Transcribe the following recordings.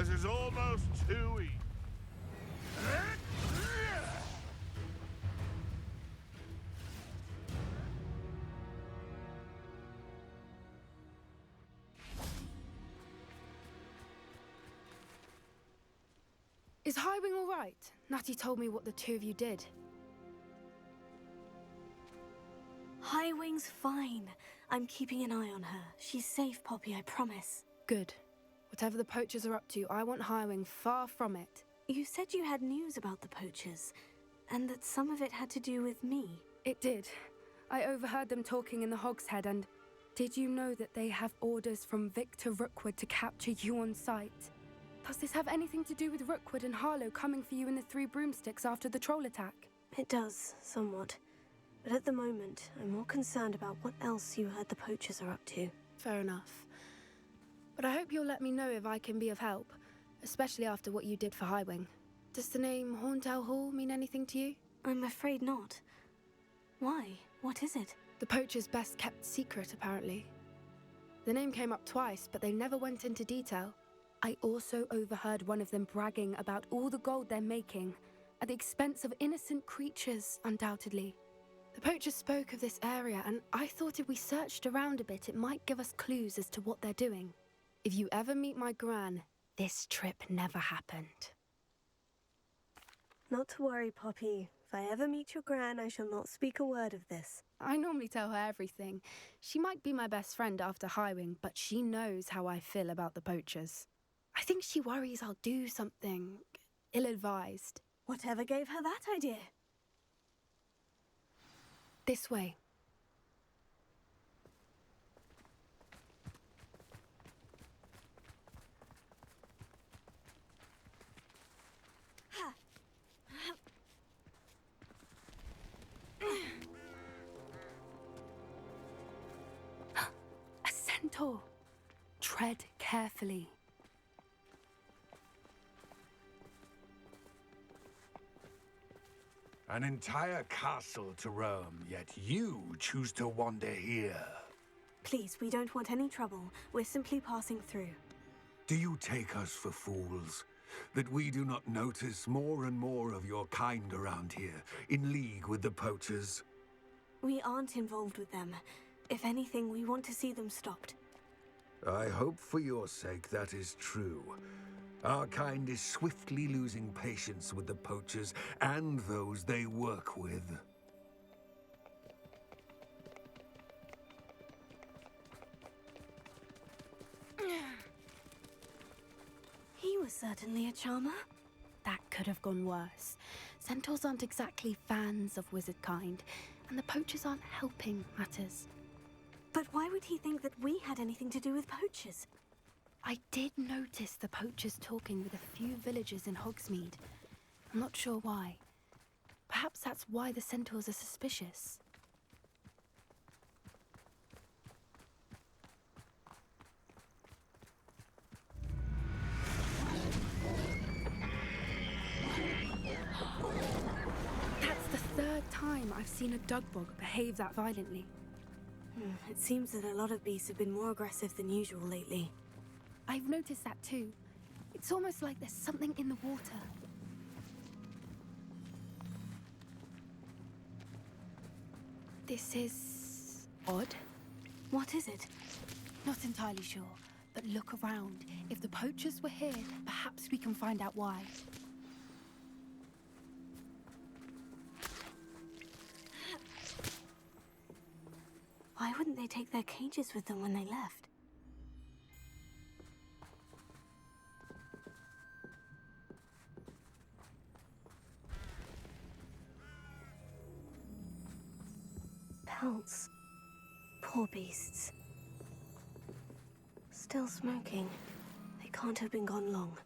This is almost too easy. Is Highwing all right? Natty told me what the two of you did. Highwing's fine. I'm keeping an eye on her. She's safe, Poppy, I promise. Good. Whatever the poachers are up to, I want Highwing far from it. You said you had news about the poachers, and that some of it had to do with me. It did. I overheard them talking in the Hogshead, and did you know that they have orders from Victor Rookwood to capture you on sight? Does this have anything to do with Rookwood and Harlow coming for you in the Three Broomsticks after the troll attack? It does, somewhat. But at the moment, I'm more concerned about what else you heard the poachers are up to. Fair enough. But I hope you'll let me know if I can be of help, especially after what you did for Highwing. Does the name Horndale Hall mean anything to you? I'm afraid not. Why? What is it? The poachers' best-kept secret, apparently. The name came up twice, but they never went into detail. I also overheard one of them bragging about all the gold they're making, at the expense of innocent creatures, undoubtedly. The poachers spoke of this area, and I thought if we searched around a bit, it might give us clues as to what they're doing. If you ever meet my gran, this trip never happened. Not to worry, Poppy. If I ever meet your gran, I shall not speak a word of this. I normally tell her everything. She might be my best friend after Highwing, but she knows how I feel about the poachers. I think she worries I'll do something ill-advised. Whatever gave her that idea? This way. A centaur. Tread carefully. An entire castle to roam, yet you choose to wander here. Please, we don't want any trouble. We're simply passing through. Do you take us for fools? That we do not notice more and more of your kind around here, in league with the poachers? We aren't involved with them. If anything, we want to see them stopped. I hope for your sake that is true. Our kind is swiftly losing patience with the poachers and those they work with. He was certainly a charmer. That could have gone worse. Centaurs aren't exactly fans of wizard kind, and the poachers aren't helping matters. But why would he think that we had anything to do with poachers? I did notice the poachers talking with a few villagers in Hogsmeade. I'm not sure why. Perhaps that's why the centaurs are suspicious. That's the third time I've seen a dugbog behave that violently. It seems that a lot of beasts have been more aggressive than usual lately. I've noticed that too. It's almost like there's something in the water. This is odd. What is it? Not entirely sure, but look around. If the poachers were here, perhaps we can find out why. Why wouldn't they take their cages with them when they left? Pelts. Poor beasts. Still smoking. They can't have been gone long.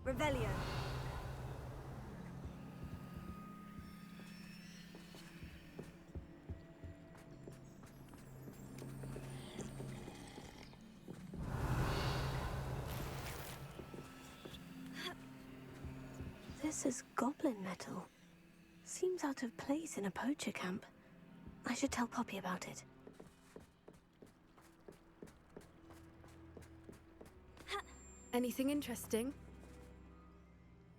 Revelio. This is goblin metal. Seems out of place in a poacher camp. I should tell Poppy about it. Anything interesting?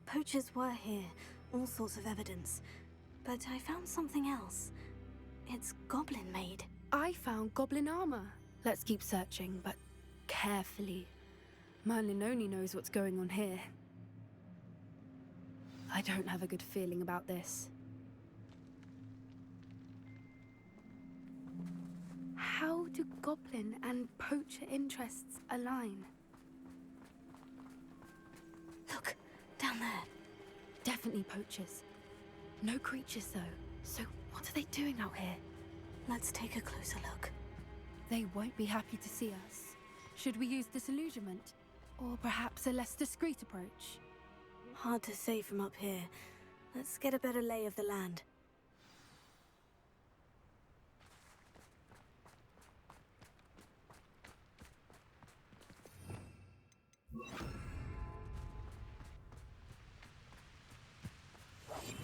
Poachers were here, all sorts of evidence. But I found something else. It's goblin-made. I found goblin armor. Let's keep searching, but carefully. Merlin only knows what's going on here. I don't have a good feeling about this. How do goblin and poacher interests align? Look, down there. Definitely poachers. No creatures, though. So what are they doing out here? Let's take a closer look. They won't be happy to see us. Should we use disillusionment? Or perhaps a less discreet approach? Hard to say from up here. Let's get a better lay of the land.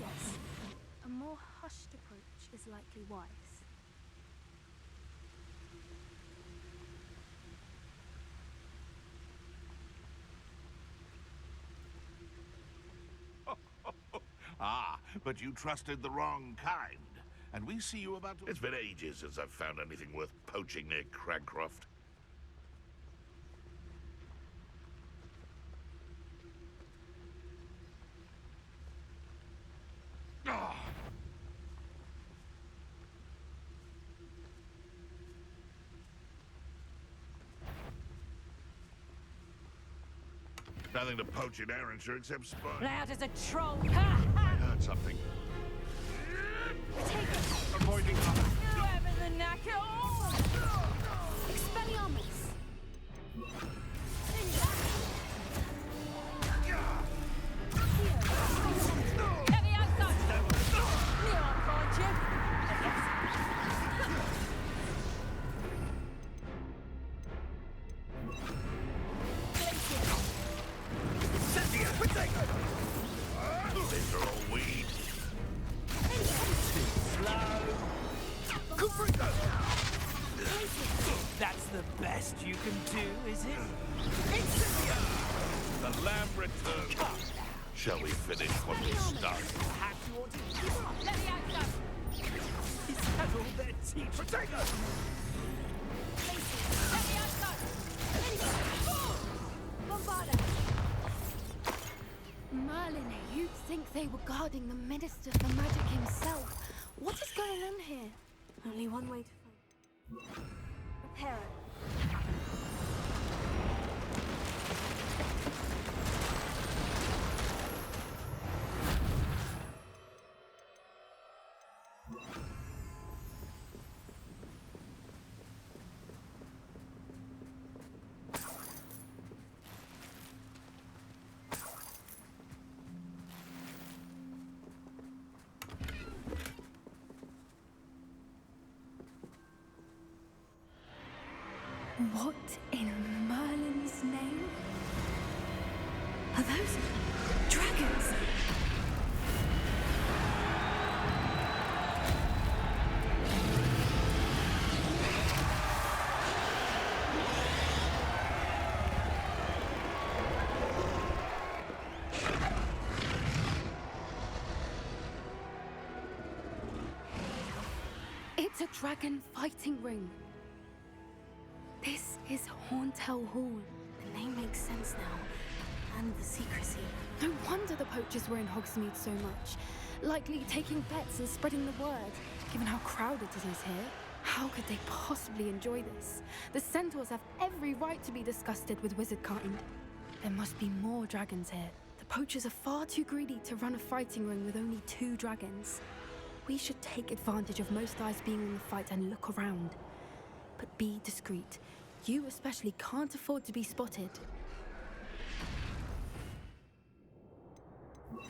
Yes. A more hushed approach is likely wise. Ah, but you trusted the wrong kind. And we see you about to... It's been ages since I've found anything worth poaching near Cragcroft. Ah! Nothing to poach in Arrynshire except spies. Loud as a troll. I heard something. Take it. Avoiding... Whoever the knacker. Expelliarmus! Heavy outside. You won't find you. These are all weed. That's the best you can do, is it? The lamb returns. Shall we finish what we started? Perhaps you ought to give up. Heavy outside. Is that all their teeth? Potato! Heavy outside. Bombarda. Merlin, you'd think they were guarding the Minister for Magic himself. What is going on here? Only one way to find... Repair it. What in Merlin's name? Are those dragons? It's a dragon fighting ring. This is Horntail Hall. The name makes sense now. And the secrecy. No wonder the poachers were in Hogsmeade so much. Likely taking bets and spreading the word, given how crowded it is here. How could they possibly enjoy this? The centaurs have every right to be disgusted with wizardkind. There must be more dragons here. The poachers are far too greedy to run a fighting ring with only 2 dragons. We should take advantage of most eyes being on the fight and look around. But be discreet. You especially can't afford to be spotted. One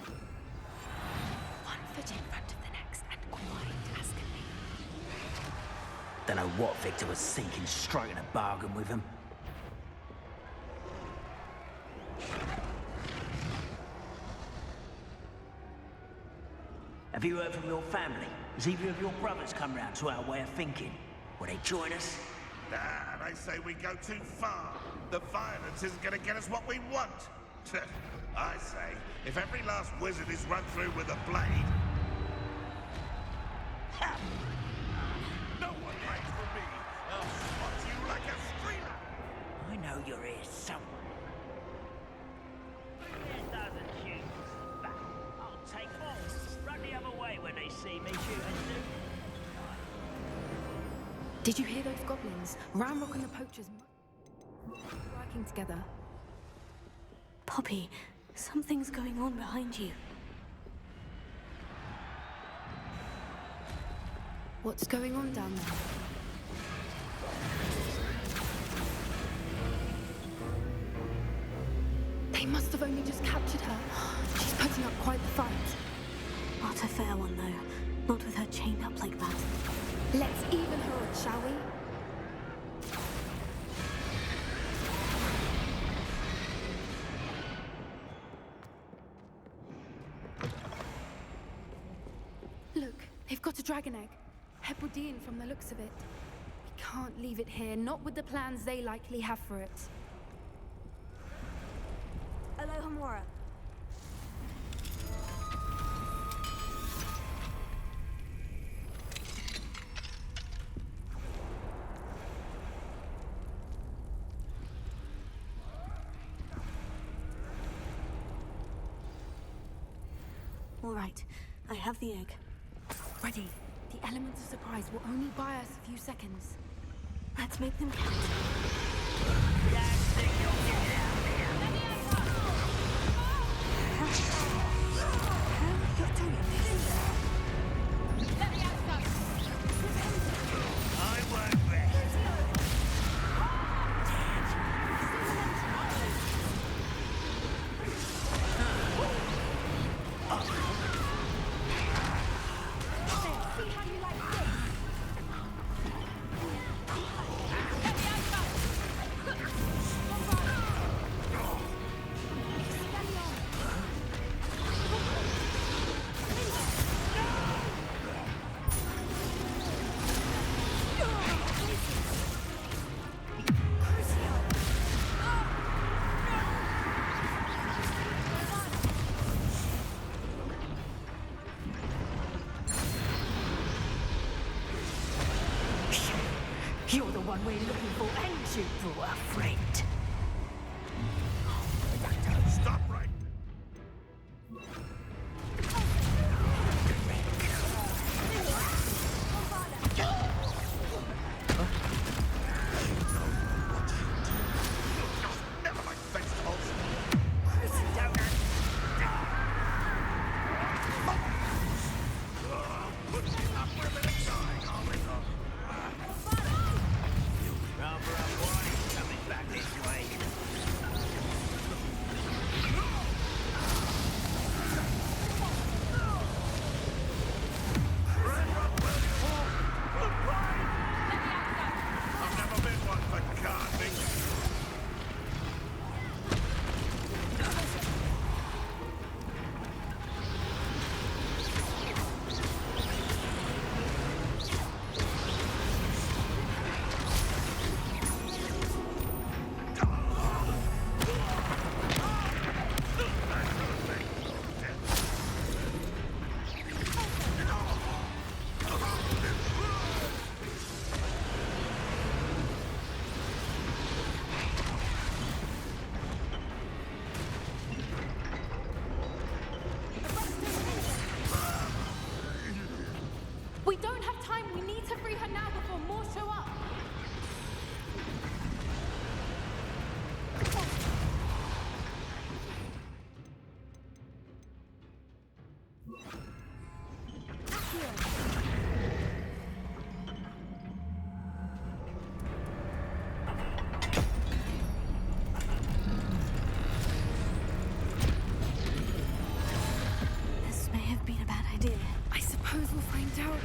foot in front of the next and quiet as can be. Don't know what Victor was thinking, striking a bargain with him. Have Have you heard from your family? Has either of your brothers come round to our way of thinking? Will they join us? Nah, they say we go too far. The violence isn't gonna get us what we want. I say, if every last wizard is run through with a blade... Ha! No one waits for me. I'll spot you like a streamer. I know you're here somewhere. It doesn't shoot us back. I'll take all. Run the other way when they see me shooting. Did you hear those goblins? Ramrock and the poachers working together. Poppy, something's going on behind you. What's going on down there? They must have only just captured her. She's putting up quite the fight. Not a fair one, though. Not with her chained up like that. Let's even her up, shall we? Look, they've got a dragon egg. Hebridean from the looks of it. We can't leave it here, not with the plans they likely have for it. Alohomora. All right, I have the egg. Ready. The elements of surprise will only buy us a few seconds. Let's make them count. You're doing this. Let me outside. I won't rest. See how you like this. Let me outside. You're the one we're looking for, and you brought a friend. Stop right... Never mind, thanks, Pulse. Put me up for a minute, dying, are we not? Rather a warning coming back this way. I've never been one for gardening. We don't have time. We need to free her now before more show up. This may have been a bad idea. I suppose we'll find out.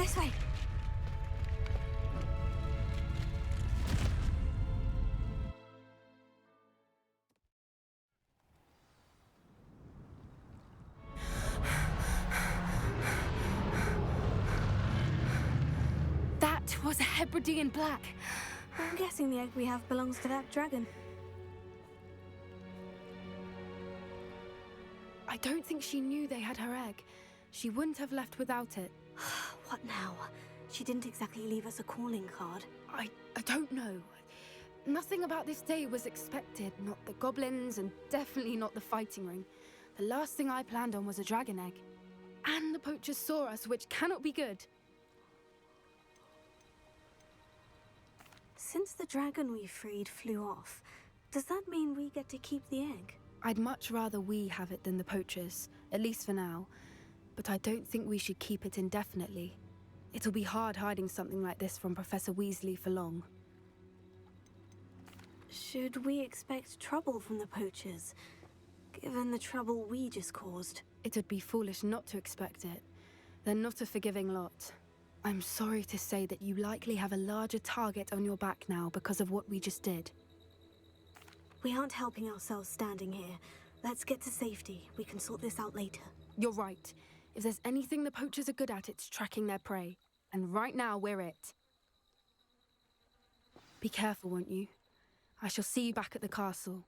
This way. That was a Hebridean black. I'm guessing the egg we have belongs to that dragon. I don't think she knew they had her egg. She wouldn't have left without it. What now? She didn't exactly leave us a calling card. I don't know. Nothing about this day was expected. Not the goblins, and definitely not the fighting ring. The last thing I planned on was a dragon egg. And the poachers saw us, which cannot be good. Since the dragon we freed flew off, does that mean we get to keep the egg? I'd much rather we have it than the poachers, at least for now. But I don't think we should keep it indefinitely. It'll be hard hiding something like this from Professor Weasley for long. Should we expect trouble from the poachers, given the trouble we just caused? It would be foolish not to expect it. They're not a forgiving lot. I'm sorry to say that you likely have a larger target on your back now because of what we just did. We aren't helping ourselves standing here. Let's get to safety. We can sort this out later. You're right. If there's anything the poachers are good at, it's tracking their prey. And right now, we're it. Be careful, won't you? I shall see you back at the castle.